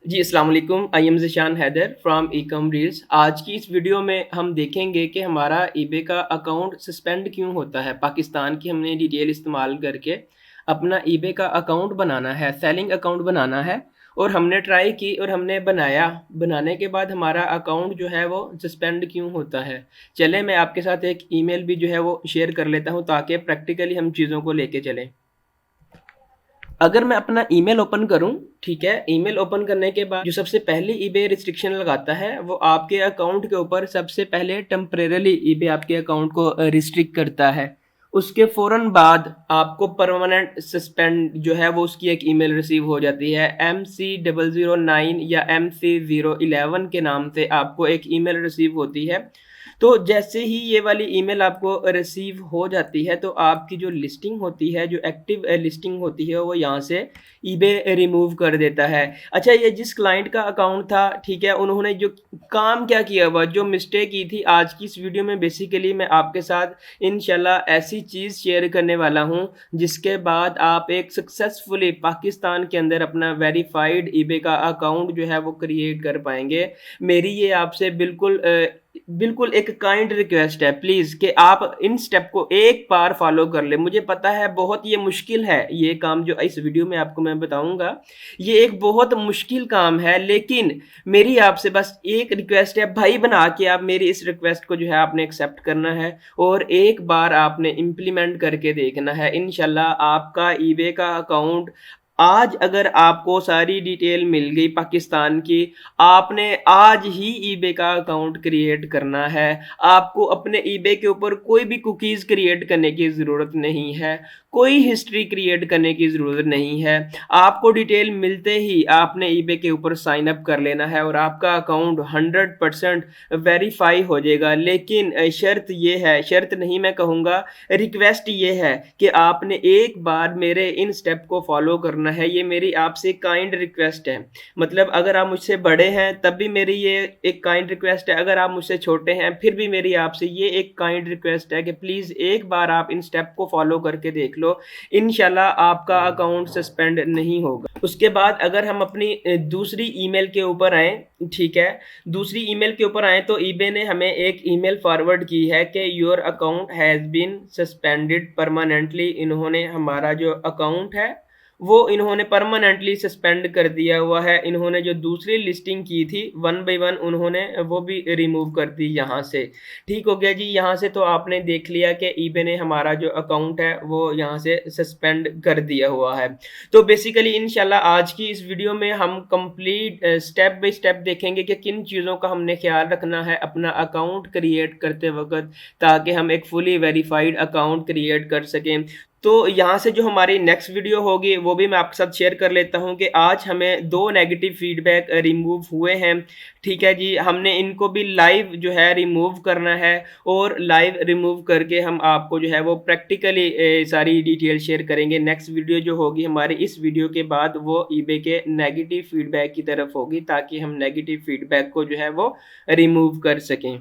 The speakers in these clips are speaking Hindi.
जी, अस्सलाम वालेकुम। I am Zishan Haider from Ecom Reels. आज की इस वीडियो में हम देखेंगे कि हमारा ईबे का अकाउंट सस्पेंड क्यों होता है। पाकिस्तान की हमने डिटेल इस्तेमाल करके अपना ईबे का अकाउंट बनाना है, सेलिंग अकाउंट बनाना है और हमने ट्राई की और हमने बनाया। बनाने के बाद हमारा अकाउंट जो है वो सस्पेंड क्यों होता है। चलें मैं आपके साथ एक ईमेल भी जो है वो शेयर कर लेता हूँ ताकि प्रैक्टिकली हम चीज़ों को लेके चलें। अगर मैं अपना ईमेल ओपन करूँ, ठीक है, ईमेल ओपन करने के बाद जो सबसे पहले ईबे रिस्ट्रिक्शन लगाता है वो आपके अकाउंट के ऊपर सबसे पहले टेम्परेरीली ईबे आपके अकाउंट को रिस्ट्रिक्ट करता है। उसके फ़ौरन बाद आपको परमानेंट सस्पेंड जो है वो उसकी एक ईमेल रिसीव हो जाती है। MC009 या MC011 के नाम से आपको एक ईमेल रिसीव होती है। तो जैसे ही ये वाली ईमेल आपको रिसीव हो जाती है तो आपकी जो लिस्टिंग होती है, जो एक्टिव लिस्टिंग होती है वो यहाँ से ईबे रिमूव कर देता है। अच्छा, ये जिस क्लाइंट का अकाउंट था, ठीक है, उन्होंने जो काम क्या किया हुआ, जो मिस्टेक की थी, आज की इस वीडियो में बेसिकली मैं आपके साथ इंशाल्लाह ऐसी चीज़ शेयर करने वाला हूँ जिसके बाद आप एक सक्सेसफुली पाकिस्तान के अंदर अपना वेरीफाइड ईबे का अकाउंट जो है वो क्रिएट कर पाएँगे। मेरी ये आपसे बिल्कुल एक काइंड रिक्वेस्ट है प्लीज़ कि आप इन स्टेप को एक बार फॉलो कर लें। मुझे पता है बहुत ये मुश्किल है, ये काम जो इस वीडियो में आपको मैं बताऊँगा, ये एक बहुत मुश्किल काम है, लेकिन मेरी आपसे बस एक रिक्वेस्ट है, भाई बना के आप मेरी इस रिक्वेस्ट को जो है आपने एक्सेप्ट करना है और एक बार आपने इम्प्लीमेंट करके देखना है। इंशाल्लाह आपका ईबे का अकाउंट आज अगर आपको सारी डिटेल मिल गई पाकिस्तान की, आपने आज ही ईबे का अकाउंट क्रिएट करना है। आपको अपने ईबे के ऊपर कोई भी कुकीज़ क्रिएट करने की ज़रूरत नहीं है, कोई हिस्ट्री क्रिएट करने की ज़रूरत नहीं है। आपको डिटेल मिलते ही आपने ईबे के ऊपर साइन अप कर लेना है और आपका अकाउंट 100% वेरीफाई हो जाएगा। लेकिन शर्त ये है, शर्त नहीं मैं कहूँगा, रिक्वेस्ट ये है कि आपने एक बार मेरे इन स्टेप को फॉलो करना है। ये मेरी आपसे काइंड रिक्वेस्ट है। मतलब अगर आप मुझसे बड़े हैं तब भी मेरी ये एक काइंड रिक्वेस्ट है, अगर आप मुझसे छोटे हैं फिर भी मेरी आपसे ये एक काइंड रिक्वेस्ट है कि प्लीज़ एक बार आप इन स्टेप को फॉलो करके देख लो। इंशाल्लाह आपका अकाउंट सस्पेंड नहीं होगा। उसके बाद अगर हम अपनी दूसरी ईमेल के ऊपर आएँ, ठीक है, दूसरी ईमेल के ऊपर आएँ तो ईबे ने हमें एक ईमेल फॉरवर्ड की है कि your account has been suspended permanently. इन्होंने हमारा जो अकाउंट है वो इन्होंने परमानेंटली सस्पेंड कर दिया हुआ है। इन्होंने जो दूसरी लिस्टिंग की थी वन बाय वन उन्होंने वो भी रिमूव कर दी यहाँ से। ठीक हो गया जी, यहाँ से तो आपने देख लिया कि ईबे ने हमारा जो अकाउंट है वो यहाँ से सस्पेंड कर दिया हुआ है। तो बेसिकली इंशाल्लाह आज की इस वीडियो में हम कंप्लीट स्टेप बाय स्टेप देखेंगे कि किन चीज़ों का हमने ख्याल रखना है अपना अकाउंट क्रिएट करते वक़्त, ताकि हम एक फुली वेरिफाइड अकाउंट क्रिएट कर सकें। तो यहाँ से जो हमारी नेक्स्ट वीडियो होगी वो भी मैं आपके साथ शेयर कर लेता हूँ कि आज हमें 2 नेगेटिव फीडबैक रिमूव हुए हैं। ठीक है जी, हमने इनको भी लाइव जो है रिमूव करना है और लाइव रिमूव करके हम आपको जो है वो प्रैक्टिकली सारी डिटेल शेयर करेंगे। नेक्स्ट वीडियो जो होगी हमारी इस वीडियो के बाद वो ईबे के नेगेटिव फीडबैक की तरफ होगी, ताकि हम नेगेटिव फीडबैक को जो है वो रिमूव कर सकें।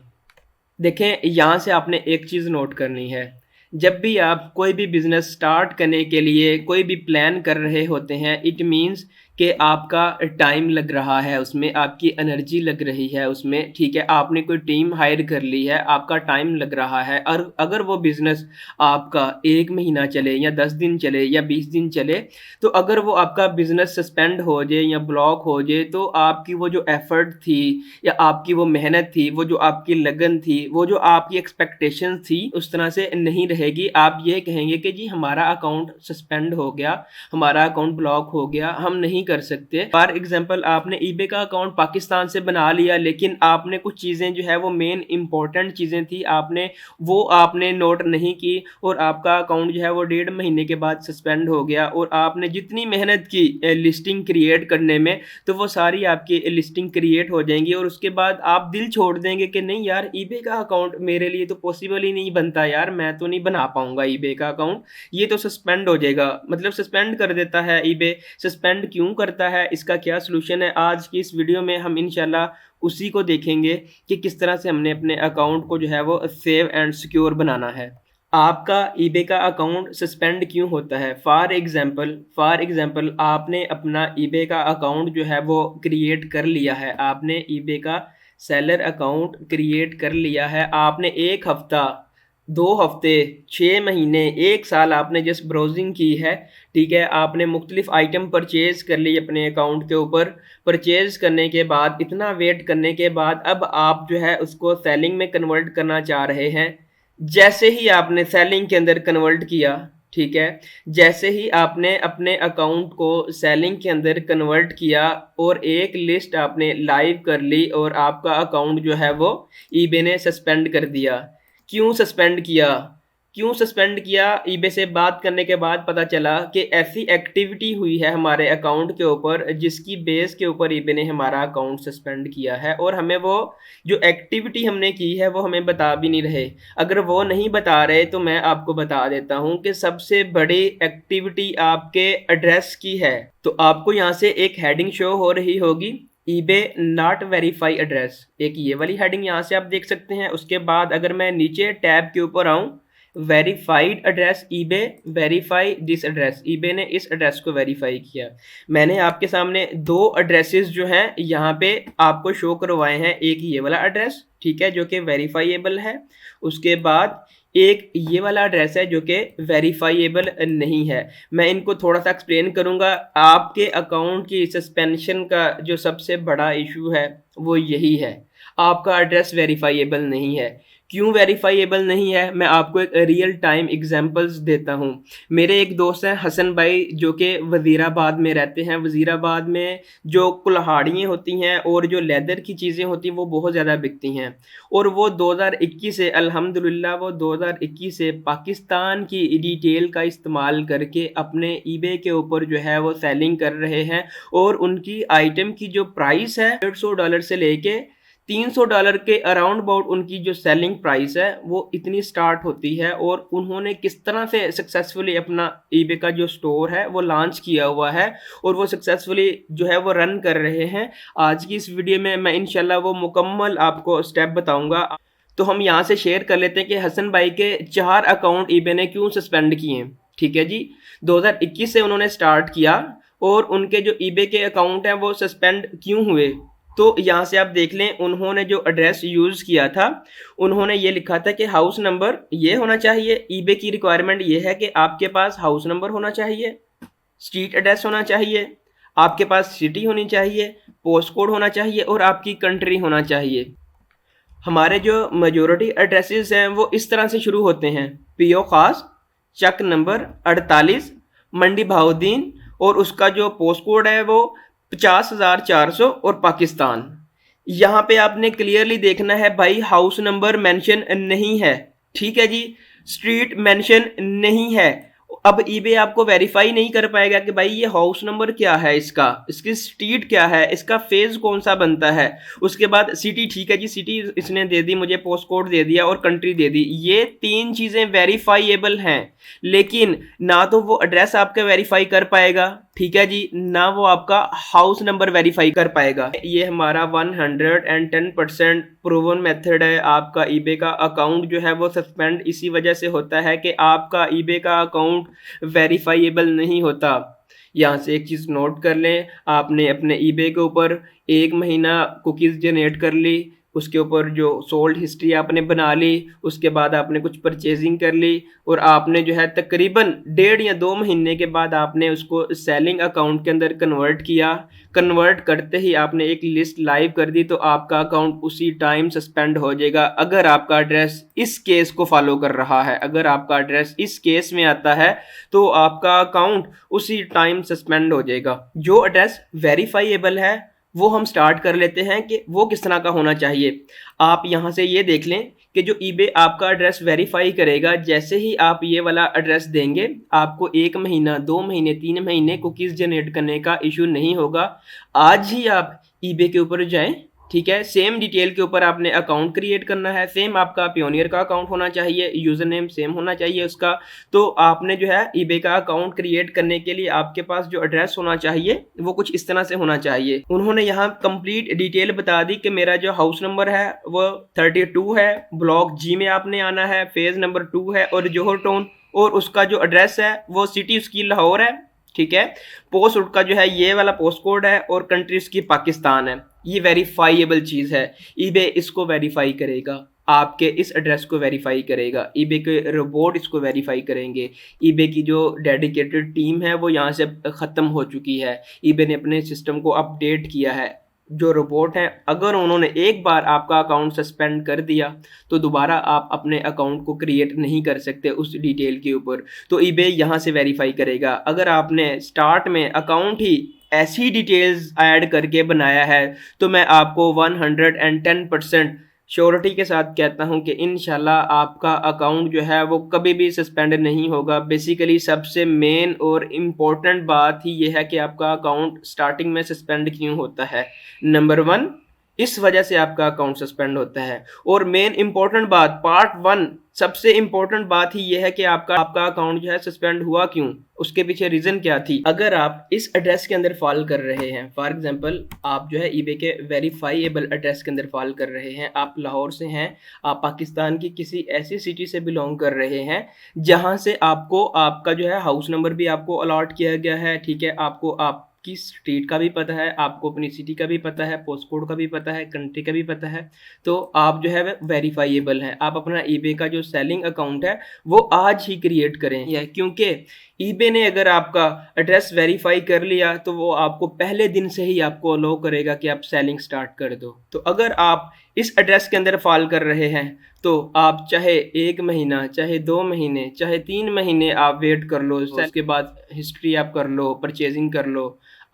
देखें, यहाँ से आपने एक चीज़ नोट करनी है, जब भी आप कोई भी बिज़नेस स्टार्ट करने के लिए कोई भी प्लान कर रहे होते हैं, इट मीन्स कि आपका टाइम लग रहा है उसमें, आपकी एनर्जी लग रही है उसमें, ठीक है, आपने कोई टीम हायर कर ली है, आपका टाइम लग रहा है। और अगर वो बिज़नेस आपका 1 महीना चले या 10 दिन चले या 20 दिन चले, तो अगर वो आपका बिज़नेस सस्पेंड हो जाए या ब्लॉक हो जाए तो आपकी वो जो एफ़र्ट थी या आपकी वो मेहनत थी, वो जो आपकी लगन थी, वो जो आपकी एक्सपेक्टेशंस थी, उस तरह से नहीं रहेगी। आप ये कहेंगे कि जी हमारा अकाउंट सस्पेंड हो गया, हमारा अकाउंट ब्लॉक हो गया, हम नहीं कर सकते। फॉर एग्जांपल आपने ईबे का अकाउंट पाकिस्तान से बना लिया, लेकिन आपने कुछ चीज़ें जो है वो मेन इंपॉर्टेंट चीज़ें थी, आपने नोट नहीं की और आपका अकाउंट जो है वो 1.5 महीने के बाद सस्पेंड हो गया और आपने जितनी मेहनत की लिस्टिंग क्रिएट करने में, तो वो सारी आपकी लिस्टिंग क्रिएट हो जाएंगी और उसके बाद आप दिल छोड़ देंगे कि नहीं यार, ईबे का अकाउंट मेरे लिए तो पॉसिबल ही नहीं बनता यार, मैं तो नहीं बना पाऊंगा ईबे का अकाउंट, ये तो सस्पेंड हो जाएगा। मतलब सस्पेंड कर देता है ईबे। सस्पेंड क्यों करता है, इसका क्या सोल्यूशन है, आज की इस वीडियो में हम इंशाल्लाह उसी को देखेंगे कि किस तरह से हमने अपने अकाउंट को जो है वो सेव एंड सिक्योर बनाना है। आपका ईबे का अकाउंट सस्पेंड क्यों होता है? फॉर एग्जांपल आपने अपना ईबे का अकाउंट जो है वो क्रिएट कर लिया है, आपने ईबे का सेलर अकाउंट क्रिएट कर लिया है, आपने 1 हफ्ता, 2 हफ्ते, 6 महीने, 1 साल आपने जस्ट ब्राउजिंग की है, ठीक है? आपने मुख्तलिफ आइटम परचेज़ कर ली अपने अकाउंट के ऊपर, परचेज़ करने के बाद, इतना वेट करने के बाद अब आप जो है उसको सेलिंग में कन्वर्ट करना चाह रहे हैं। जैसे ही आपने सेलिंग के अंदर कन्वर्ट किया, ठीक है, जैसे ही आपने अपने अकाउंट को सेलिंग के अंदर कन्वर्ट किया और एक लिस्ट आपने लाइव कर ली और आपका अकाउंट जो है वो ईबे ने सस्पेंड कर दिया। क्यों सस्पेंड किया? ईबे से बात करने के बाद पता चला कि ऐसी एक्टिविटी हुई है हमारे अकाउंट के ऊपर जिसकी बेस के ऊपर ईबे ने हमारा अकाउंट सस्पेंड किया है, और हमें वो जो एक्टिविटी हमने की है वो हमें बता भी नहीं रहे। अगर वो नहीं बता रहे तो मैं आपको बता देता हूँ कि सबसे बड़ी एक्टिविटी आपके एड्रेस की है। तो आपको यहाँ से एक हेडिंग शो हो रही होगी, ईबे नॉट वेरीफाई एड्रेस, एक ये वाली हेडिंग यहाँ से आप देख सकते हैं। उसके बाद अगर मैं नीचे टैब के ऊपर आऊँ, verified address, eBay verify this address, eBay ने इस एड्रेस को वेरीफाई किया। मैंने आपके सामने 2 एड्रेसेस जो हैं यहाँ पे आपको शो करवाए हैं, एक ये वाला एड्रेस, ठीक है, जो कि वेरीफाइएबल है, उसके बाद एक ये वाला एड्रेस है जो कि वेरीफाइएबल नहीं है। मैं इनको थोड़ा सा एक्सप्लेन करूँगा। आपके अकाउंट की सस्पेंशन का जो सबसे बड़ा इशू है वो यही है, आपका एड्रेस वेरीफाइएबल नहीं है। क्यों वेरीफाइएबल नहीं है, मैं आपको एक रियल टाइम एग्जांपल्स देता हूँ। मेरे एक दोस्त हैं हसन भाई, जो कि वज़ीराबाद में रहते हैं। वज़ीराबाद में जो कुल्हाड़ियाँ होती हैं और जो लेदर की चीज़ें होती हैं वो बहुत ज़्यादा बिकती हैं, और वो 2021 से अल्हम्दुलिल्लाह वो 2021 से पाकिस्तान की डिटेल का इस्तेमाल करके अपने ईबे के ऊपर जो है वो सेलिंग कर रहे हैं, और उनकी आइटम की जो प्राइस है $150 से लेके $300 के अराउंड अबाउट उनकी जो सेलिंग प्राइस है वो इतनी स्टार्ट होती है। और उन्होंने किस तरह से सक्सेसफुली अपना ईबे का जो स्टोर है वो लॉन्च किया हुआ है और वो सक्सेसफुली जो है वो रन कर रहे हैं। आज की इस वीडियो में मैं इंशाल्लाह वो मुकम्मल आपको स्टेप बताऊंगा। तो हम यहाँ से शेयर कर लेते हैं कि हसन भाई के 4 अकाउंट ईबे ने क्यों सस्पेंड किए। ठीक है जी, 2021 से उन्होंने स्टार्ट किया और उनके जो ईबे के अकाउंट हैं वो सस्पेंड क्यों हुए। तो यहाँ से आप देख लें, उन्होंने जो एड्रेस यूज़ किया था, उन्होंने ये लिखा था कि हाउस नंबर ये होना चाहिए। ईबे की रिक्वायरमेंट ये है कि आपके पास हाउस नंबर होना चाहिए, स्ट्रीट एड्रेस होना चाहिए, आपके पास सिटी होनी चाहिए, पोस्ट कोड होना चाहिए और आपकी कंट्री होना चाहिए। हमारे जो मेजॉरिटी एड्रेसेस हैं वो इस तरह से शुरू होते हैं, पीओ खास, चक नंबर 48, मंडी बहाउद्दीन, और उसका जो पोस्ट कोड है वो 50,400 और पाकिस्तान। यहाँ पे आपने क्लियरली देखना है भाई, हाउस नंबर मेंशन नहीं है, ठीक है जी, स्ट्रीट मेंशन नहीं है। अब ईबे आपको वेरीफाई नहीं कर पाएगा कि भाई ये हाउस नंबर क्या है, इसकी स्ट्रीट क्या है, इसका फेज कौन सा बनता है। उसके बाद सिटी, ठीक है जी, सिटी इसने दे दी मुझे, पोस्ट कोड दे दिया और कंट्री दे दी, ये 3 चीज़ें वेरीफाइएबल हैं, लेकिन ना तो वो एड्रेस आपका वेरीफाई कर पाएगा, ठीक है जी, ना वो आपका हाउस नंबर वेरीफाई कर पाएगा। ये हमारा 110% प्रूवन मेथड है। आपका ईबे का अकाउंट जो है वो सस्पेंड इसी वजह से होता है कि आपका ईबे का अकाउंट वेरीफाइएबल नहीं होता। यहाँ से एक चीज़ नोट कर लें, आपने अपने ईबे के ऊपर 1 महीना कुकीज़ जनरेट कर ली, उसके ऊपर जो सोल्ड हिस्ट्री आपने बना ली, उसके बाद आपने कुछ परचेजिंग कर ली और आपने जो है तकरीबन 1.5 या 2 महीने के बाद आपने उसको सेलिंग अकाउंट के अंदर कन्वर्ट किया। कन्वर्ट करते ही आपने एक लिस्ट लाइव कर दी, तो आपका अकाउंट उसी टाइम सस्पेंड हो जाएगा अगर आपका एड्रेस इस केस को फॉलो कर रहा है। अगर आपका एड्रेस इस केस में आता है तो आपका अकाउंट उसी टाइम सस्पेंड हो जाएगा। जो एड्रेस वेरीफाइएबल है वो हम स्टार्ट कर लेते हैं कि वो किस तरह का होना चाहिए। आप यहाँ से ये देख लें कि जो ईबे आपका एड्रेस वेरीफाई करेगा, जैसे ही आप ये वाला एड्रेस देंगे, आपको 1 महीना, 2 महीने, 3 महीने कुकीज़ जनरेट करने का इशू नहीं होगा। आज ही आप ईबे के ऊपर जाएं, ठीक है। सेम डिटेल के ऊपर आपने अकाउंट क्रिएट करना है, सेम आपका पियोनियर का अकाउंट होना चाहिए, यूजर नेम सेम होना चाहिए उसका। तो आपने जो है ईबे का अकाउंट क्रिएट करने के लिए आपके पास जो एड्रेस होना चाहिए वो कुछ इस तरह से होना चाहिए। उन्होंने यहाँ कंप्लीट डिटेल बता दी कि मेरा जो हाउस नंबर है वो 32 है, ब्लॉक जी में आपने आना है, फेज नंबर 2 है और जोहर टाउन, और उसका जो एड्रेस है वो सिटी उसकी लाहौर है, ठीक है। पोस्ट उसका जो है ये वाला पोस्ट कोड है और कंट्री उसकी पाकिस्तान है। ये वेरीफाइएबल चीज़ है, ईबे इसको वेरीफाई करेगा, आपके इस एड्रेस को वेरीफाई करेगा, ईबे के रोबोट इसको वेरीफाई करेंगे। ईबे की जो डेडिकेटेड टीम है वो यहाँ से ख़त्म हो चुकी है, ईबे ने अपने सिस्टम को अपडेट किया है। जो रोबोट हैं अगर उन्होंने एक बार आपका अकाउंट सस्पेंड कर दिया तो दोबारा आप अपने अकाउंट को क्रिएट नहीं कर सकते उस डिटेल के ऊपर। तो ईबे यहाँ से वेरीफाई करेगा। अगर आपने स्टार्ट में अकाउंट ही ऐसी डिटेल्स ऐड करके बनाया है तो मैं आपको 110% श्योरिटी के साथ कहता हूं कि इंशाल्लाह आपका अकाउंट जो है वो कभी भी सस्पेंड नहीं होगा। बेसिकली सबसे मेन और इम्पोर्टेंट बात ही ये है कि आपका अकाउंट स्टार्टिंग में सस्पेंड क्यों होता है। नंबर 1, इस वजह से आपका अकाउंट सस्पेंड होता है। और मेन इंपॉर्टेंट बात, पार्ट 1 सबसे इंपॉर्टेंट बात ही यह है कि आपका अकाउंट जो है सस्पेंड हुआ क्यों, उसके पीछे रीजन क्या थी। अगर आप इस एड्रेस के अंदर फॉल कर रहे हैं, फॉर एग्जांपल आप जो है ईबे के वेरीफाइएबल एड्रेस के अंदर फॉल कर रहे हैं, आप लाहौर से हैं, आप पाकिस्तान की किसी ऐसी सिटी से बिलोंग कर रहे हैं जहां से आपको आपका जो है हाउस नंबर भी आपको अलॉट किया गया है, ठीक है। आपको आप की स्ट्रीट का भी पता है, आपको अपनी सिटी का भी पता है, पोस्ट कोड का भी पता है, कंट्री का भी पता है, तो आप जो है वेरीफाइएबल हैं। आप अपना ईबे का जो सेलिंग अकाउंट है वो आज ही क्रिएट करें, या क्योंकि ईबे ने अगर आपका एड्रेस वेरीफाई कर लिया तो वो आपको पहले दिन से ही आपको अलो करेगा कि आप सेलिंग स्टार्ट कर दो। तो अगर आप इस एड्रेस के अंदर फॉल कर रहे हैं तो आप चाहे 1 महीना, चाहे 2 महीने, चाहे 3 महीने आप वेट कर लो, उसके बाद हिस्ट्री आप कर लो, परचेजिंग कर लो,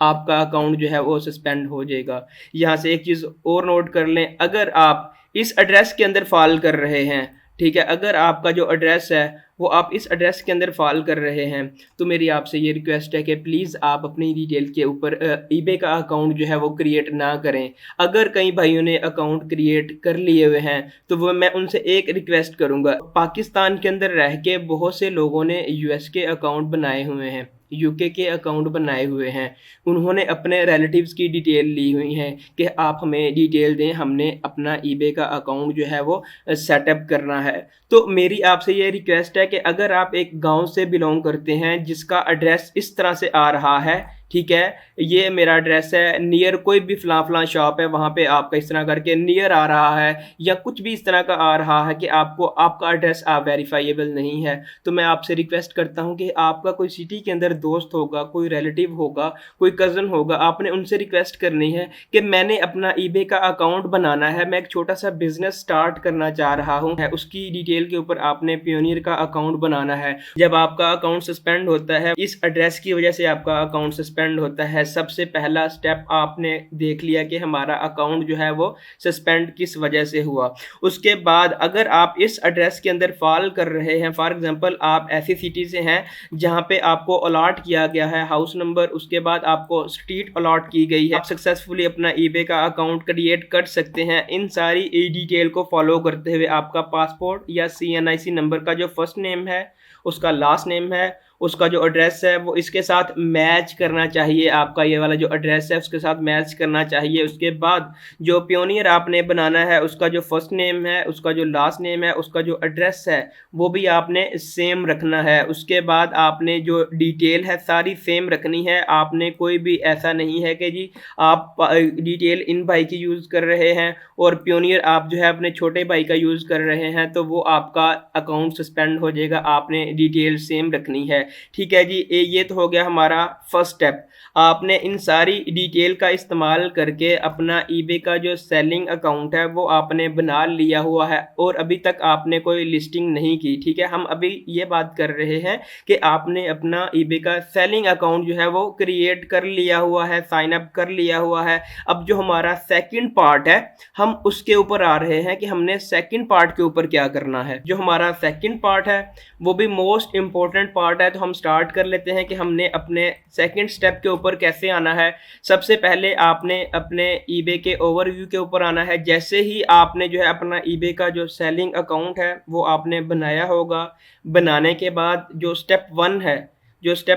आपका अकाउंट जो है वो सस्पेंड हो जाएगा। यहाँ से एक चीज़ और नोट कर लें, अगर आप इस एड्रेस के अंदर फॉल कर रहे हैं, ठीक है, अगर आपका जो एड्रेस है वो आप इस एड्रेस के अंदर फॉल कर रहे हैं तो मेरी आपसे ये रिक्वेस्ट है कि प्लीज़ आप अपनी डिटेल के ऊपर ईबे का अकाउंट जो है वो क्रिएट ना करें। अगर कई भाइयों ने अकाउंट क्रिएट कर लिए हुए हैं तो वो मैं उनसे एक रिक्वेस्ट करूँगा, पाकिस्तान के अंदर रह के बहुत से लोगों ने यूएस के अकाउंट बनाए हुए हैं, यूके के अकाउंट बनाए हुए हैं, उन्होंने अपने रिलेटिव्स की डिटेल ली हुई है कि आप हमें डिटेल दें, हमने अपना ईबे का अकाउंट जो है वो सेटअप करना है। तो मेरी आपसे ये रिक्वेस्ट है कि अगर आप एक गांव से बिलोंग करते हैं जिसका एड्रेस इस तरह से आ रहा है, ठीक है, ये मेरा एड्रेस है, नियर कोई भी फलां शॉप है वहाँ पे आपका इस तरह करके नियर आ रहा है या कुछ भी इस तरह का आ रहा है कि आपको आपका एड्रेस आप वेरीफाइएबल नहीं है, तो मैं आपसे रिक्वेस्ट करता हूँ कि आपका कोई सिटी के अंदर दोस्त होगा, कोई रिलेटिव होगा, कोई कज़न होगा, आपने उनसे रिक्वेस्ट करनी है कि मैंने अपना ईबे का अकाउंट बनाना है, मैं एक छोटा सा बिजनेस स्टार्ट करना चाह रहा हूँ, उसकी डिटेल के ऊपर आपने पियोनियर का अकाउंट बनाना है। जब आपका अकाउंट सस्पेंड होता है, इस एड्रेस की वजह से आपका अकाउंट सस्पेंड होता है, सबसे पहला स्टेप आपने देख लिया कि हमारा अकाउंट जो है वो सस्पेंड किस वजह से हुआ। उसके बाद अगर आप इस एड्रेस के अंदर फॉल कर रहे हैं, फॉर एग्जांपल आप ऐसी सिटी से हैं जहां पे आपको अलॉट किया गया है हाउस नंबर, उसके बाद आपको स्ट्रीट अलॉट की गई है, आप सक्सेसफुली अपना ईबे का अकाउंट क्रिएट कर सकते हैं। इन सारी डिटेल को फॉलो करते हुए आपका पासपोर्ट या CNIC नंबर का जो फर्स्ट नेम है, उसका लास्ट नेम है, उसका जो एड्रेस है वो इसके साथ मैच करना चाहिए, आपका ये वाला जो एड्रेस है उसके साथ मैच करना चाहिए। उसके बाद जो पियोनियर आपने बनाना है उसका जो फर्स्ट नेम है, उसका जो लास्ट नेम है, उसका जो एड्रेस है वो भी आपने सेम रखना है। उसके बाद आपने जो डिटेल है सारी सेम रखनी है, आपने कोई भी ऐसा नहीं है कि जी आप डिटेल इन भाई की यूज़ कर रहे हैं और पियोनियर आप जो है अपने छोटे भाई का यूज़ कर रहे हैं तो वो आपका अकाउंट सस्पेंड हो जाएगा। आपने डिटेल सेम रखनी है, ठीक है जी। ये तो हो गया हमारा फर्स्ट स्टेप। आपने इन सारी डिटेल का इस्तेमाल करके अपना ईबे का जो सेलिंग अकाउंट है वो आपने बना लिया हुआ है और अभी तक आपने कोई लिस्टिंग नहीं की, ठीक है। हम अभी ये बात कर रहे हैं कि आपने अपना ईबे का सेलिंग अकाउंट जो है वो क्रिएट कर लिया हुआ है, साइन अप कर लिया हुआ है। अब जो हमारा सेकंड पार्ट है हम उसके ऊपर आ रहे हैं कि हमने सेकंड पार्ट के ऊपर क्या करना है। जो हमारा सेकंड पार्ट है वो भी मोस्ट इम्पोर्टेंट पार्ट है, तो तो हम स्टार्ट कर लेते हैं कि हमने अपने सेकंड स्टेप के ऊपर कैसे आना है। सबसे पहले आपने अपने ईबे के ओवरव्यू के ऊपर आना है। जैसे ही आपने जो है अपना ईबे का जो सेलिंग अकाउंट है वो आपने बनाया होगा, बनाने के बाद जो स्टेप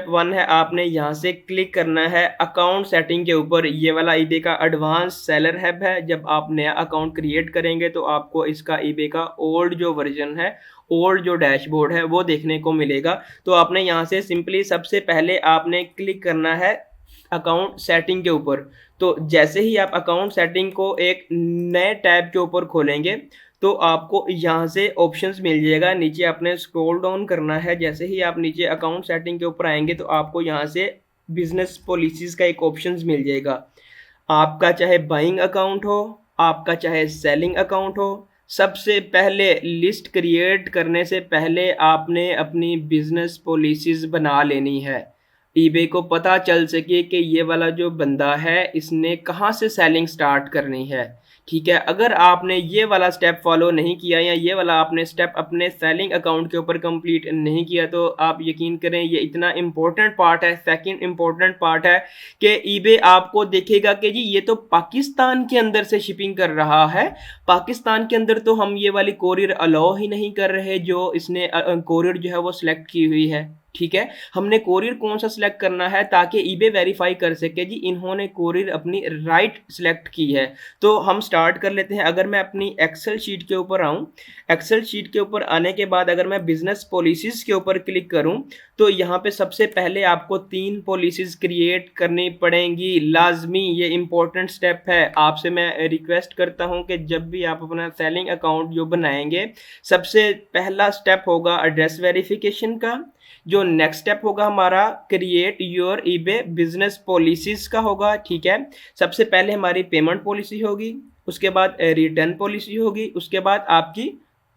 वन है आपने यहाँ से क्लिक करना है अकाउंट सेटिंग के ऊपर। ये वाला ईबे का एडवांस सेलर हब है। जब आप नया अकाउंट क्रिएट करेंगे तो आपको इसका ईबे का ओल्ड जो वर्जन है, ओल्ड जो डैशबोर्ड है वो देखने को मिलेगा। तो आपने यहाँ से सिंपली सबसे पहले आपने क्लिक करना है अकाउंट सेटिंग के ऊपर। तो जैसे ही आप अकाउंट सेटिंग को एक नए टैब के ऊपर खोलेंगे तो आपको यहाँ से ऑप्शंस मिल जाएगा। नीचे आपने स्क्रॉल डाउन करना है। जैसे ही आप नीचे अकाउंट सेटिंग के ऊपर आएंगे तो आपको यहाँ से बिजनेस पॉलिसीज़ का एक ऑप्शंस मिल जाएगा। आपका चाहे बाइंग अकाउंट हो, आपका चाहे सेलिंग अकाउंट हो, सबसे पहले लिस्ट क्रिएट करने से पहले आपने अपनी बिजनेस पॉलिसीज़ बना लेनी है। ईबे को पता चल सके कि ये वाला जो बंदा है इसने कहाँ से सेलिंग स्टार्ट करनी है। ठीक है, अगर आपने ये वाला स्टेप फॉलो नहीं किया या ये वाला आपने स्टेप अपने सेलिंग अकाउंट के ऊपर कंप्लीट नहीं किया तो आप यकीन करें ये इतना इम्पोर्टेंट पार्ट है। सेकंड इम्पोर्टेंट पार्ट है कि ईबे आपको देखेगा कि जी ये तो पाकिस्तान के अंदर से शिपिंग कर रहा है, पाकिस्तान के अंदर तो हम ये वाली कोरियर अलाउ ही नहीं कर रहे जो इसने कोरियर जो है वो सिलेक्ट की हुई है। ठीक है, हमने कोरियर कौन सा सिलेक्ट करना है ताकि ईबे वेरीफाई कर सके जी इन्होंने कोरियर अपनी राइट सिलेक्ट की है। तो हम स्टार्ट कर लेते हैं। अगर मैं अपनी एक्सेल शीट के ऊपर आऊँ, एक्सेल शीट के ऊपर आने के बाद अगर मैं बिजनेस पॉलिसीज़ के ऊपर क्लिक करूँ तो यहाँ पे सबसे पहले आपको 3 पॉलिसीज़ क्रिएट करनी पड़ेंगी लाजमी। ये इंपॉर्टेंट स्टेप है। आपसे मैं रिक्वेस्ट करता हूँ कि जब भी आप अपना सेलिंग अकाउंट जो बनाएंगे सबसे पहला स्टेप होगा एड्रेस वेरिफिकेशन का। जो नेक्स्ट स्टेप होगा हमारा create your eBay business policies का होगा। ठीक है, सबसे पहले हमारी पेमेंट पॉलिसी होगी, उसके बाद रिटर्न पॉलिसी होगी, उसके बाद आपकी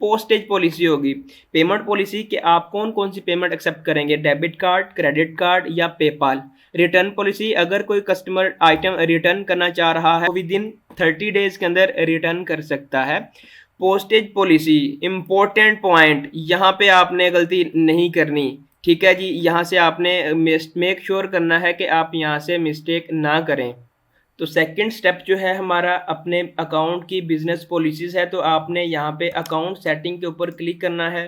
पोस्टेज पॉलिसी होगी। पेमेंट पॉलिसी कि आप कौन कौन सी पेमेंट एक्सेप्ट करेंगे, डेबिट कार्ड, क्रेडिट कार्ड या पेपाल। रिटर्न पॉलिसी अगर कोई कस्टमर आइटम रिटर्न करना चाह रहा है विद इन 30 डेज के अंदर रिटर्न कर सकता है। पोस्टेज पॉलिसी इंपॉर्टेंट पॉइंट, यहाँ पे आपने गलती नहीं करनी। ठीक है जी, यहाँ से आपने मेक श्योर करना है कि आप यहाँ से मिस्टेक ना करें। तो सेकंड स्टेप जो है हमारा अपने अकाउंट की बिजनेस पॉलिसीज़ है। तो आपने यहाँ पे अकाउंट सेटिंग के ऊपर क्लिक करना है।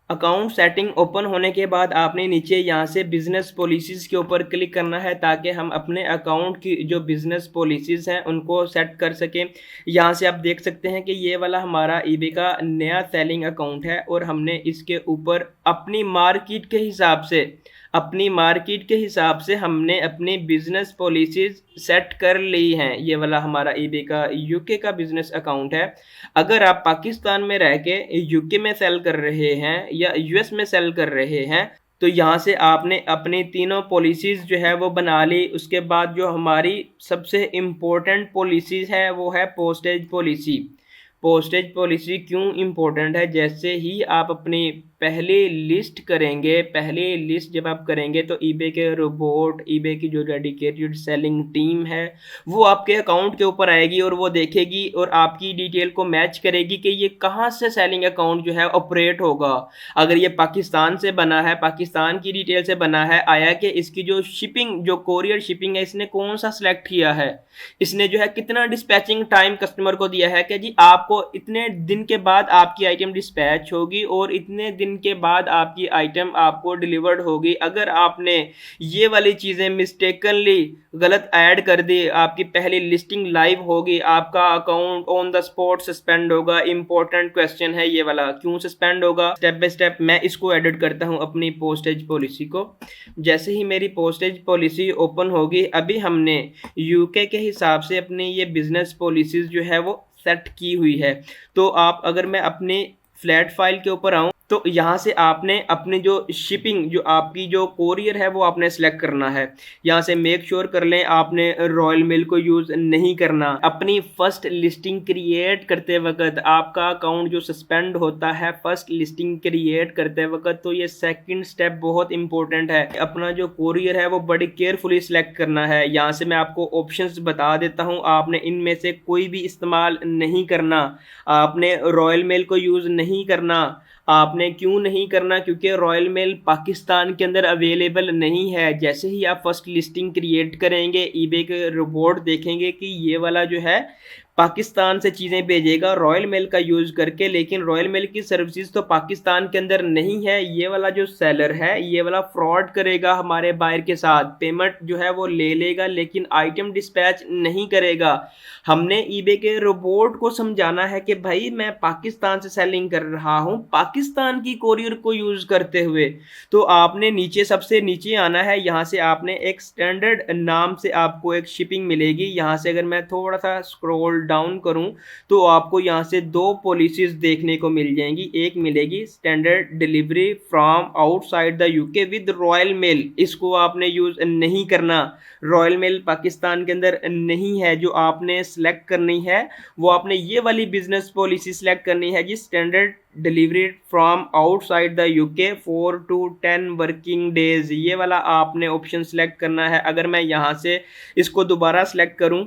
अकाउंट सेटिंग ओपन होने के बाद आपने नीचे यहाँ से बिजनेस पॉलिसीज़ के ऊपर क्लिक करना है ताकि हम अपने अकाउंट की जो बिजनेस पॉलिसीज़ हैं उनको सेट कर सकें। यहाँ से आप देख सकते हैं कि ये वाला हमारा ईबे का नया सेलिंग अकाउंट है और हमने इसके ऊपर अपनी मार्केट के हिसाब से हमने अपनी बिजनेस पॉलिसीज़ सेट कर ली हैं। ये वाला हमारा ईबे का यूके का बिजनेस अकाउंट है। अगर आप पाकिस्तान में रह के यूके में सेल कर रहे हैं या यूएस में सेल कर रहे हैं तो यहाँ से आपने अपनी तीनों पॉलिसीज़ जो है वो बना ली। उसके बाद जो हमारी सबसे इम्पोर्टेंट पॉलिसीज़ है वो है पोस्टेज पॉलिसी। पोस्टेज पॉलिसी क्यों इम्पोर्टेंट है, जैसे ही आप अपनी पहली लिस्ट जब आप करेंगे तो ईबे के रोबोट, ईबे की जो डेडिकेटेड सेलिंग टीम है वो आपके अकाउंट के ऊपर आएगी और वो देखेगी और आपकी डिटेल को मैच करेगी कि ये कहाँ से सेलिंग अकाउंट जो है ऑपरेट होगा। अगर ये पाकिस्तान से बना है, पाकिस्तान की डिटेल से बना है, आया कि इसकी जो शिपिंग, जो कोरियर शिपिंग है इसने कौन सा सिलेक्ट किया है, इसने जो है कितना डिस्पैचिंग टाइम कस्टमर को दिया है कि जी आपको इतने दिन के बाद आपकी आइटम डिस्पैच होगी और इतने दिन के बाद आपकी आइटम आपको डिलीवर्ड होगी। अगर आपने ये वाली चीज़ें मिस्टेकनली गलत ऐड कर दी, आपकी पहली लिस्टिंग लाइव होगी, आपका account on the spot suspend होगा। इंपॉर्टेंट क्वेश्चन है ये वाला, क्यों सस्पेंड होगा, स्टेप बाय स्टेप मैं इसको एडिट करता हूँ अपनी पोस्टेज पॉलिसी को। जैसे ही मेरी पोस्टेज पॉलिसी ओपन होगी, अभी हमने यूके के हिसाब से अपनी ये बिजनेस पॉलिसीज जो है वो सेट की हुई है। तो आप अगर मैं अपनी फ्लैट फाइल के ऊपर आऊँ तो यहाँ से आपने अपनी जो शिपिंग, जो आपकी जो कोरियर है वो आपने सेलेक्ट करना है। यहाँ से मेक श्योर कर लें आपने रॉयल मेल को यूज़ नहीं करना। अपनी फर्स्ट लिस्टिंग क्रिएट करते वक्त आपका अकाउंट जो सस्पेंड होता है फर्स्ट लिस्टिंग क्रिएट करते वक्त, तो ये सेकंड स्टेप बहुत इंपॉर्टेंट है। अपना जो कोरियर है वो बड़ी केयरफुली सिलेक्ट करना है। यहाँ से मैं आपको ऑप्शंस बता देता हूँ, आपने इनमें से कोई भी इस्तेमाल नहीं करना। आपने रॉयल मेल को यूज़ नहीं करना, आपने क्यों नहीं करना? क्योंकि रॉयल मेल पाकिस्तान के अंदर अवेलेबल नहीं है। जैसे ही आप फर्स्ट लिस्टिंग क्रिएट करेंगे, ईबे के रिपोर्ट देखेंगे कि ये वाला जो है पाकिस्तान से चीज़ें भेजेगा रॉयल मेल का यूज़ करके, लेकिन रॉयल मेल की सर्विसेज तो पाकिस्तान के अंदर नहीं है। ये वाला जो सेलर है ये वाला फ्रॉड करेगा हमारे बायर के साथ, पेमेंट जो है वो ले लेगा लेकिन आइटम डिस्पैच नहीं करेगा। हमने ईबे के रोबोट को समझाना है कि भाई मैं पाकिस्तान से सेलिंग कर रहा हूँ पाकिस्तान की कोरियर को यूज़ करते हुए। तो आपने नीचे सबसे नीचे आना है, यहाँ से आपने एक स्टैंडर्ड नाम से आपको एक शिपिंग मिलेगी। यहाँ से अगर मैं थोड़ा सा स्क्रॉल डाउन करूं तो आपको यहाँ से दो पॉलिसीज देखने को मिल जाएंगी। एक मिलेगी standard delivery from outside the UK with Royal Mail, इसको आपने यूज नहीं करना। रॉयल मेल पाकिस्तान के अंदर नहीं है। जो आपने सिलेक्ट करनी है वो आपने ये वाली बिजनेस पॉलिसी सिलेक्ट करनी है जी, standard delivery from outside the UK 4 to 10 working days, ये वाला आपने ऑप्शन सिलेक्ट करना है। अगर मैं यहाँ से इसको दोबारा सिलेक्ट करूँ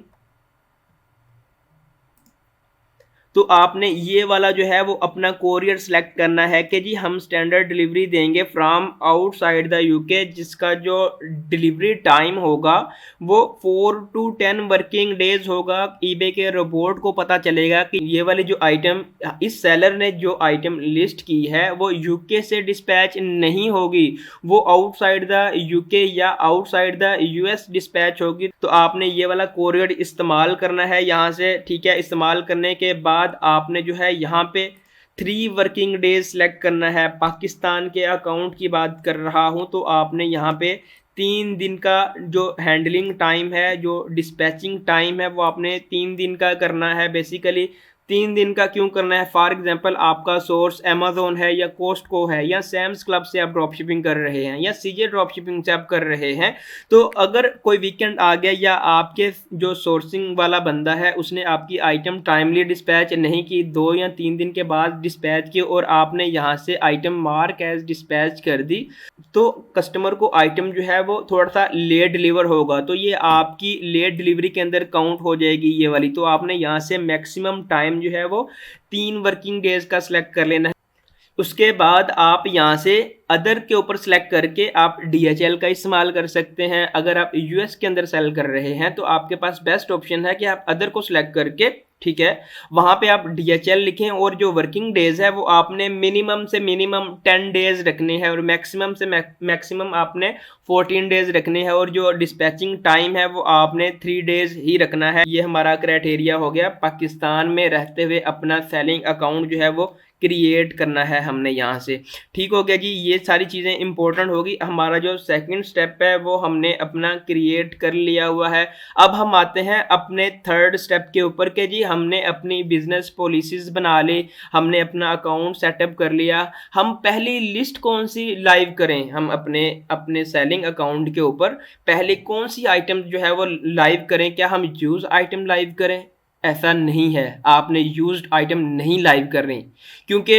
तो आपने ये वाला जो है वो अपना कोरियर सेलेक्ट करना है कि जी हम स्टैंडर्ड डिलीवरी देंगे फ्रॉम आउटसाइड द यूके, जिसका जो डिलीवरी टाइम होगा वो 4 to 10 वर्किंग डेज होगा। ईबे के रोबोट को पता चलेगा कि ये वाली जो आइटम इस सेलर ने जो आइटम लिस्ट की है वो यूके से डिस्पैच नहीं होगी, वो आउटसाइड द यूके या आउटसाइड द यूएस डिस्पैच होगी। तो आपने ये वाला कोरियर इस्तेमाल करना है यहाँ से, ठीक है। इस्तेमाल करने के बाद आपने जो है यहाँ पे 3 वर्किंग डेज सेलेक्ट करना है। पाकिस्तान के अकाउंट की बात कर रहा हूँ तो आपने यहाँ पे 3 दिन का जो हैंडलिंग टाइम है, जो डिस्पैचिंग टाइम है वो आपने 3 दिन का करना है। बेसिकली 3 दिन का क्यों करना है? फॉर एग्जांपल आपका सोर्स अमेजोन है या कोस्टको है या सैम्स क्लब से आप ड्रॉप शिपिंग कर रहे हैं या सीजे ड्रॉप शिपिंग से आप कर रहे हैं, तो अगर कोई वीकेंड आ गया या आपके जो सोर्सिंग वाला बंदा है उसने आपकी आइटम टाइमली डिस्पैच नहीं की, 2 या 3 दिन के बाद डिस्पैच की और आपने यहाँ से आइटम मार्क एज डिस्पैच कर दी, तो कस्टमर को आइटम जो है वो थोड़ा सा लेट डिलीवर होगा, तो ये आपकी लेट डिलीवरी के अंदर काउंट हो जाएगी ये वाली। तो आपने यहाँ से मैक्सिमम टाइम जो है वो 3 वर्किंग डेज का सिलेक्ट कर लेना है। उसके बाद आप यहाँ से अदर के ऊपर सेलेक्ट करके आप DHL का इस्तेमाल कर सकते हैं। अगर आप यूएस के अंदर सेल कर रहे हैं तो आपके पास बेस्ट ऑप्शन है कि आप अदर को सिलेक्ट करके, ठीक है, वहाँ पे आप DHL लिखें और जो वर्किंग डेज है वो आपने मिनिमम से मिनिमम 10 डेज रखने हैं और मैक्सिमम से मैक्सिमम आपने 14 डेज रखने हैं और जो डिस्पैचिंग टाइम है वो आपने 3 डेज ही रखना है। ये हमारा क्राइटेरिया हो गया पाकिस्तान में रहते हुए अपना सेलिंग अकाउंट जो है वो क्रिएट करना है हमने यहाँ से। ठीक हो गया जी, ये सारी चीज़ें इंपॉर्टेंट होगी। हमारा जो सेकंड स्टेप है वो हमने अपना क्रिएट कर लिया हुआ है। अब हम आते हैं अपने थर्ड स्टेप के ऊपर के जी हमने अपनी बिजनेस पॉलिसीज बना ली, हमने अपना अकाउंट सेटअप कर लिया। हम पहली लिस्ट कौन सी लाइव करें? हम अपने अपने सेलिंग अकाउंट के ऊपर पहले कौन सी आइटम जो है वो लाइव करें? क्या हम यूज आइटम लाइव करें? ऐसा नहीं है, आपने यूज्ड आइटम नहीं लाइव कर रही, क्योंकि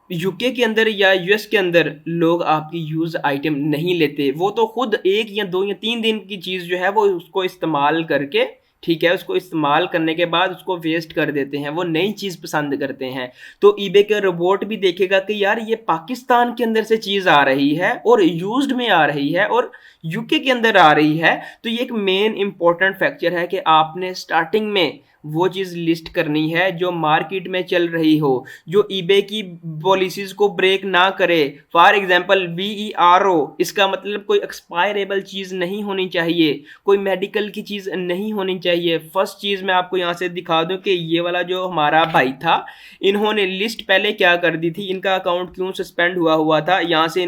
यूके के अंदर या यूएस के अंदर लोग आपकी यूज आइटम नहीं लेते। वो तो खुद 1 या 2 या 3 दिन की चीज़ जो है वो उसको इस्तेमाल करके, ठीक है, उसको इस्तेमाल करने के बाद उसको वेस्ट कर देते हैं, वो नई चीज़ पसंद करते हैं। तो ईबे का रोबोट भी देखेगा कि यार ये पाकिस्तान के अंदर से चीज़ आ रही है और यूज्ड में आ रही है और यूके के अंदर आ रही है, तो ये एक मेन इंपॉर्टेंट फैक्टर है कि आपने स्टार्टिंग में वो चीज़ लिस्ट करनी है जो मार्केट में चल रही हो, जो ईबे की पॉलिसीज को ब्रेक ना करे। फॉर एग्जांपल VERO, इसका मतलब कोई एक्सपायरेबल चीज़ नहीं होनी चाहिए, कोई मेडिकल की चीज़ नहीं होनी चाहिए। फर्स्ट चीज़ मैं आपको यहाँ से दिखा दूँ कि ये वाला जो हमारा भाई था, इन्होंने लिस्ट पहले क्या कर दी थी, इनका अकाउंट क्यों सस्पेंड हुआ था। यहाँ से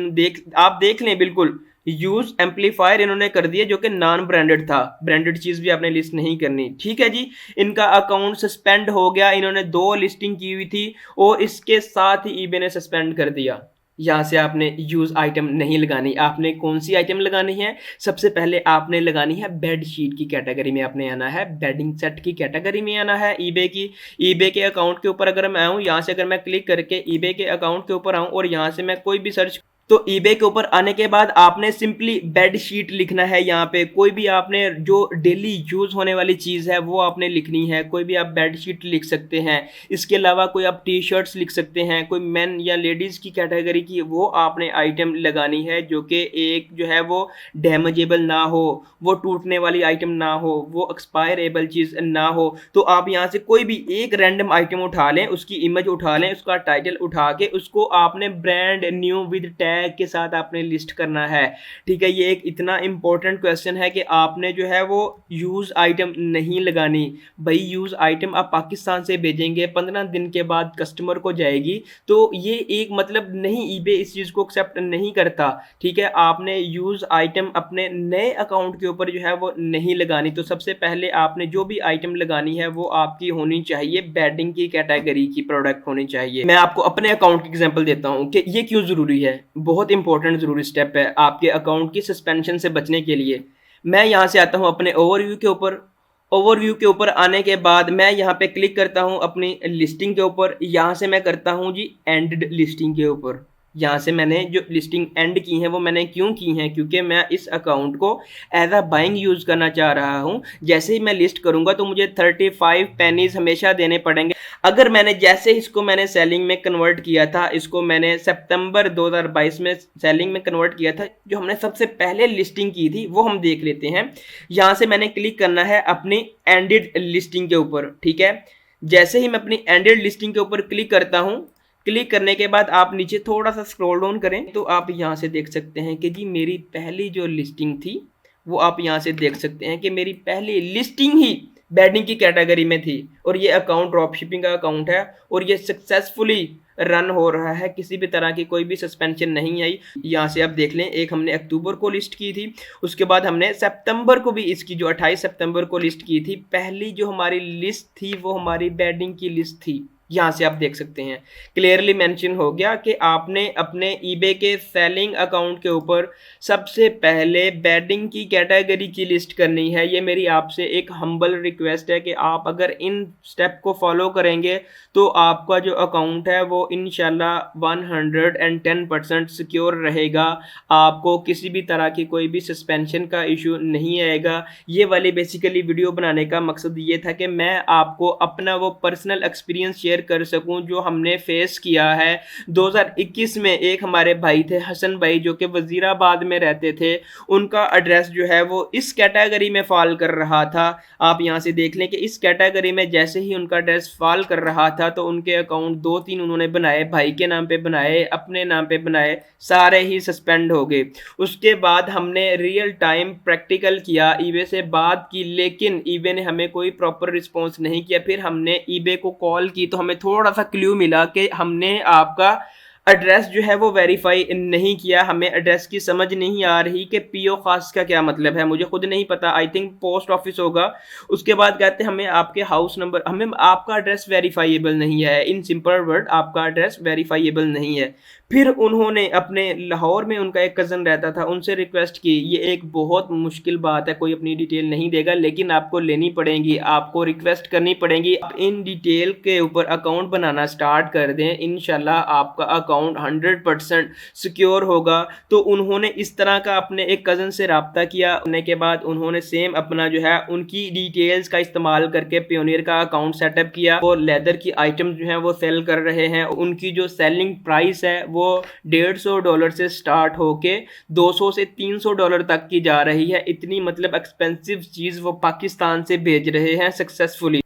आप देख लें, बिल्कुल यूज एम्पलीफायर इन्होंने कर दिया जो कि नॉन ब्रांडेड था, ब्रांडेड चीज भी आपने लिस्ट नहीं करनी, ठीक है जी। इनका अकाउंट सस्पेंड हो गया, इन्होंने 2 लिस्टिंग की हुई थी और इसके साथ ही ईबे ने सस्पेंड कर दिया। यहाँ से आपने यूज आइटम नहीं लगानी। आपने कौन सी आइटम लगानी है? सबसे पहले आपने लगानी है बेड शीट की कैटेगरी में, आपने आना है बेडिंग सेट की कैटेगरी में आना है। ईबे के अकाउंट के ऊपर अगर मैं आऊँ, यहाँ से अगर मैं क्लिक करके ईबे के अकाउंट के ऊपर आऊँ और यहाँ से मैं कोई भी सर्च तो ईबे के ऊपर आने के बाद आपने सिंपली बेड शीट लिखना है। यहाँ पे कोई भी आपने जो डेली यूज होने वाली चीज़ है वो आपने लिखनी है। कोई भी आप बेड शीट लिख सकते हैं। इसके अलावा कोई आप टी शर्ट्स लिख सकते हैं, कोई मेन या लेडीज़ की कैटेगरी की वो आपने आइटम लगानी है, जो कि एक जो है वो डैमेजेबल ना हो, वो टूटने वाली आइटम ना हो, वो एक्सपायरेबल चीज़ ना हो। तो आप यहाँ से कोई भी एक रैंडम आइटम उठा लें, उसकी इमेज उठा लें, उसका टाइटल उठा के उसको आपने ब्रांड न्यू विद टैग के साथ आपने लिस्ट करना है। ठीक है, ये एक इतना इंपॉर्टेंट क्वेश्चन है कि आपने जो है वो यूज आइटम नहीं लगानी भाई। यूज आइटम आप पाकिस्तान से भेजेंगे, 15 दिन के बाद कस्टमर को जाएगी, तो ये एक मतलब नहीं, ईबे इस चीज को एक्सेप्ट नहीं करता। ठीक है, आपने यूज आइटम अपने नए अकाउंट के ऊपर जो है वो नहीं लगानी। तो सबसे पहले आपने जो भी आइटम लगानी है वो आपकी होनी चाहिए बेडिंग की कैटेगरी की प्रोडक्ट होनी चाहिए। मैं आपको अपने अकाउंट की एग्जांपल देता हूं कि ये क्यों जरूरी है। बहुत इंपॉर्टेंट जरूरी स्टेप है आपके अकाउंट की सस्पेंशन से बचने के लिए। मैं यहां से आता हूं अपने ओवरव्यू के ऊपर। ओवरव्यू के ऊपर आने के बाद मैं यहाँ पे क्लिक करता हूँ अपनी लिस्टिंग के ऊपर। यहाँ से मैं करता हूँ जी एंड लिस्टिंग के ऊपर। यहाँ से मैंने जो लिस्टिंग एंड की है वो मैंने क्यों की है, क्योंकि मैं इस अकाउंट को एज अ बाइंग यूज़ करना चाह रहा हूँ। जैसे ही मैं लिस्ट करूँगा तो मुझे 35 पेनीज हमेशा देने पड़ेंगे। अगर मैंने जैसे इसको मैंने सेलिंग में कन्वर्ट किया था, इसको मैंने सितंबर 2022 में सेलिंग में कन्वर्ट किया था, जो हमने सबसे पहले लिस्टिंग की थी वो हम देख लेते हैं। यहाँ से मैंने क्लिक करना है अपनी एंडेड लिस्टिंग के ऊपर। ठीक है, जैसे ही मैं अपनी एंडेड लिस्टिंग के ऊपर क्लिक करता हूँ, क्लिक करने के बाद आप नीचे थोड़ा सा स्क्रॉल डाउन करें तो आप यहाँ से देख सकते हैं कि जी मेरी पहली जो लिस्टिंग थी वो आप यहाँ से देख सकते हैं कि मेरी पहली लिस्टिंग ही बेडिंग की कैटेगरी में थी, और ये अकाउंट ड्रॉप शिपिंग का अकाउंट है और ये सक्सेसफुली रन हो रहा है। किसी भी तरह की कोई भी सस्पेंशन नहीं आई। यहाँ से आप देख लें, एक हमने अक्टूबर को लिस्ट की थी, उसके बाद हमने सितंबर को भी इसकी जो 28 सितंबर को लिस्ट की थी। पहली जो हमारी लिस्ट थी वो हमारी बेडिंग की लिस्ट थी। यहाँ से आप देख सकते हैं क्लियरली मेंशन हो गया कि आपने अपने ईबे के सेलिंग अकाउंट के ऊपर सबसे पहले बेडिंग की कैटेगरी की लिस्ट करनी है। ये मेरी आपसे एक हम्बल रिक्वेस्ट है कि आप अगर इन स्टेप को फॉलो करेंगे तो आपका जो अकाउंट है वो इंशाल्लाह 110% सिक्योर रहेगा। आपको किसी भी तरह की कोई भी सस्पेंशन का इशू नहीं आएगा। ये वाली बेसिकली वीडियो बनाने का मकसद ये था कि मैं आपको अपना वो पर्सनल एक्सपीरियंस शेयर कर सकूं जो हमने फेस किया है। 2021 में एक हमारे भाई थे हसन भाई, जो कि वजीराबाद में रहते थे। उनका एड्रेस जो है वो इस कैटेगरी में फॉल कर रहा था। आप यहाँ से देख लें कि इस कैटेगरी में जैसे ही उनका एड्रेस फॉल कर रहा था तो उनके अकाउंट 2-3 उन्होंने बनाए, भाई के नाम पे बनाए, अपने नाम पे बनाए, सारे ही सस्पेंड हो गए। उसके बाद हमने रियल टाइम प्रैक्टिकल किया, ईबे से बात की, लेकिन ईबे ने हमें कोई प्रॉपर रिस्पॉन्स नहीं किया। फिर हमने ईबे को कॉल की तो हमें थोड़ा सा क्लू मिला कि हमने आपका एड्रेस जो है वो वेरीफाई नहीं किया। हमें एड्रेस की समझ नहीं आ रही कि पीओ खास का क्या मतलब है, मुझे खुद नहीं पता। आई थिंक पोस्ट ऑफिस होगा। उसके बाद कहते हैं हमें आपके हाउस नंबर, हमें आपका एड्रेस वेरीफाइएबल नहीं है। इन सिंपल वर्ड, आपका एड्रेस वेरीफाइएबल नहीं है। फिर उन्होंने अपने लाहौर में उनका एक कज़न रहता था, उनसे रिक्वेस्ट की। ये एक बहुत मुश्किल बात है, कोई अपनी डिटेल नहीं देगा, लेकिन आपको लेनी पड़ेगी, आपको रिक्वेस्ट करनी पड़ेगी। आप इन डिटेल के ऊपर अकाउंट बनाना स्टार्ट कर दें, इंशाल्लाह आपका अकाउंट 100% सिक्योर होगा। तो उन्होंने इस तरह का अपने एक कज़न से रब्ता किया। होने के बाद उन्होंने सेम अपना जो है उनकी डिटेल्स का इस्तेमाल करके पेयोनियर का अकाउंट सेटअप किया। वो लेदर की आइटम जो है वो सेल कर रहे हैं। उनकी जो सेलिंग प्राइस है वो $150 से स्टार्ट होके $200 से $300 तक की जा रही है। इतनी मतलब एक्सपेंसिव चीज़ वो पाकिस्तान से भेज रहे हैं सक्सेसफुली।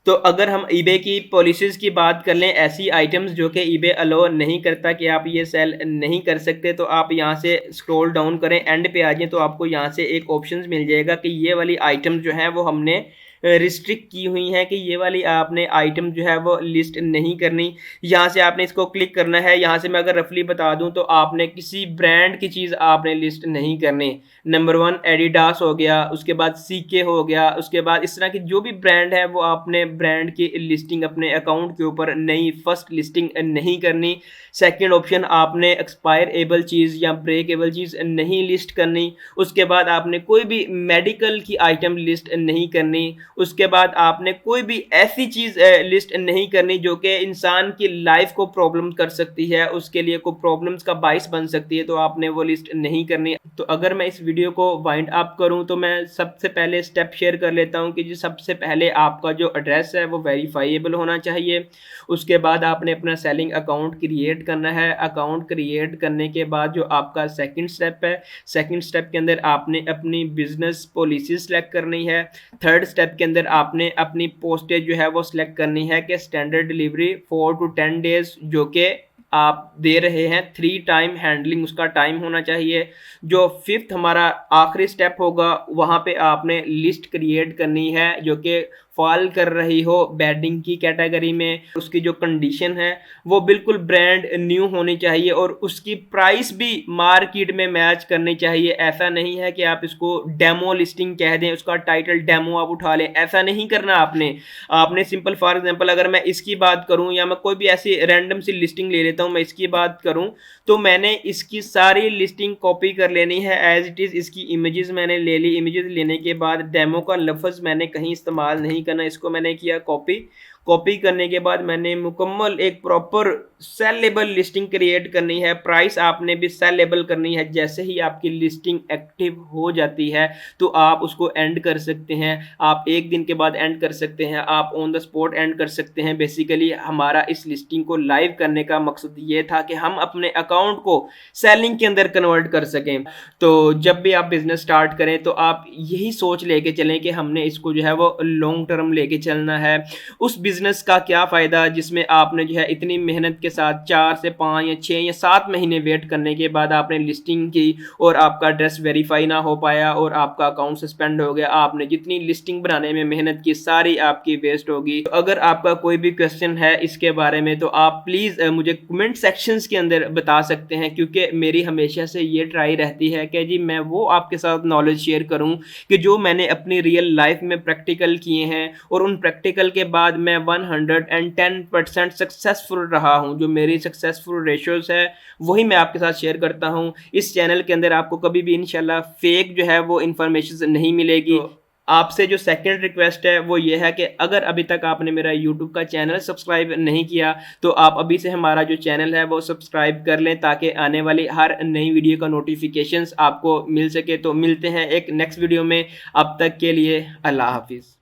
तो अगर हम ईबे की पॉलिसीज़ की बात कर लें, ऐसी आइटम्स जो कि ईबे अलो नहीं करता कि आप ये सेल नहीं कर सकते, तो आप यहाँ से स्क्रॉल डाउन करें, एंड पे आ जाएं तो आपको यहाँ से एक ऑप्शन मिल जाएगा कि ये वाली आइटम जो है वो हमने रिस्ट्रिक्ट की हुई है कि ये वाली आपने आइटम जो है वो लिस्ट नहीं करनी। यहाँ से आपने इसको क्लिक करना है। यहाँ से मैं अगर रफली बता दूँ तो आपने किसी ब्रांड की चीज़ आपने लिस्ट नहीं करनी। नंबर 1 एडिडास हो गया, उसके बाद सीके हो गया, उसके बाद इस तरह की जो भी ब्रांड है वो आपने ब्रांड की लिस्टिंग अपने अकाउंट के ऊपर नई फर्स्ट लिस्टिंग नहीं करनी। सेकंड ऑप्शन, आपने एक्सपायरेबल चीज़ या ब्रेकेबल चीज़ नहीं लिस्ट करनी। उसके बाद आपने कोई भी मेडिकल की आइटम लिस्ट नहीं करनी। उसके बाद आपने कोई भी ऐसी चीज़ लिस्ट नहीं करनी जो कि इंसान की लाइफ को प्रॉब्लम कर सकती है, उसके लिए कोई प्रॉब्लम्स का बाइस बन सकती है, तो आपने वो लिस्ट नहीं करनी। तो अगर मैं इस वीडियो को वाइंड अप करूं तो मैं सबसे पहले स्टेप शेयर कर लेता हूं कि जी सबसे पहले आपका जो एड्रेस है वो वेरीफाइएबल होना चाहिए। उसके बाद आपने अपना सेलिंग अकाउंट क्रिएट करना है। अकाउंट क्रिएट करने के बाद जो आपका सेकंड स्टेप है, सेकंड स्टेप के अंदर आपने अपनी बिजनेस पॉलिसी सेलेक्ट करनी है। थर्ड स्टेप के अंदर आपने अपनी पोस्टेज जो है वो सिलेक्ट करनी है कि स्टैंडर्ड डिलीवरी 4 to 10 डेज जो कि आप दे रहे हैं, 3 टाइम हैंडलिंग उसका टाइम होना चाहिए। जो फिफ्थ हमारा आखिरी स्टेप होगा, वहाँ पे आपने लिस्ट क्रिएट करनी है जो कि फॉल कर रही हो बेडिंग की कैटेगरी में। उसकी जो कंडीशन है वो बिल्कुल ब्रांड न्यू होनी चाहिए और उसकी प्राइस भी मार्केट में मैच करनी चाहिए। ऐसा नहीं है कि आप इसको डेमो लिस्टिंग कह दें, उसका टाइटल डेमो आप उठा लें, ऐसा नहीं करना आपने। आपने सिंपल फॉर एग्जांपल अगर मैं इसकी बात करूं या मैं कोई भी ऐसी रैंडम सी लिस्टिंग ले लेता हूं, मैं इसकी बात करूं तो मैंने इसकी सारी लिस्टिंग कॉपी कर लेनी है एज इट इज़। इसकी इमेजेस मैंने ले ली, इमेजेस लेने के बाद डेमो का लफ्ज़ मैंने कहीं इस्तेमाल नहीं करना, इसको मैंने किया कॉपी। कॉपी करने के बाद मैंने मुकम्मल एक प्रॉपर सेलेबल लिस्टिंग क्रिएट करनी है। प्राइस आपने भी सेलेबल करनी है। जैसे ही आपकी लिस्टिंग एक्टिव हो जाती है तो आप उसको एंड कर सकते हैं। आप एक दिन के बाद एंड कर सकते हैं, आप ऑन द स्पॉट एंड कर सकते हैं। बेसिकली हमारा इस लिस्टिंग को लाइव करने का मकसद ये था कि हम अपने अकाउंट को सेलिंग के अंदर कन्वर्ट कर सकें। तो जब भी आप बिजनेस स्टार्ट करें तो आप यही सोच लेके चलें कि हमने इसको जो है वो लॉन्ग टर्म लेके चलना है। उस बिजनेस का क्या फ़ायदा जिसमें आपने जो है इतनी मेहनत के साथ 4 से 5 या 6 या 7 महीने वेट करने के बाद आपने लिस्टिंग की और आपका एड्रेस वेरीफाई ना हो पाया और आपका अकाउंट सस्पेंड हो गया। आपने जितनी लिस्टिंग बनाने में मेहनत की सारी आपकी वेस्ट होगी। तो अगर आपका कोई भी क्वेश्चन है इसके बारे में तो आप प्लीज़ मुझे कमेंट सेक्शंस के अंदर बता सकते हैं, क्योंकि मेरी हमेशा से ये ट्राई रहती है कि जी मैं वो आपके साथ नॉलेज शेयर करूं कि जो मैंने अपनी रियल लाइफ में प्रैक्टिकल किए हैं और उन प्रैक्टिकल के बाद मैं 110% सक्सेसफुल रहा हूं। जो मेरी सक्सेसफुल रेशियोज है वही मैं आपके साथ शेयर करता हूं। इस चैनल के अंदर आपको कभी भी इंशाल्लाह फेक जो है वो इंफॉर्मेशन नहीं मिलेगी। तो आपसे जो सेकंड रिक्वेस्ट है वो ये है कि अगर अभी तक आपने मेरा यूट्यूब का चैनल सब्सक्राइब नहीं किया तो आप अभी से हमारा जो चैनल है वो सब्सक्राइब कर लें ताकि आने वाली हर नई वीडियो का नोटिफिकेशंस आपको मिल सके। तो मिलते हैं एक नेक्स्ट वीडियो में, अब तक के लिए अल्लाह हाफिज़।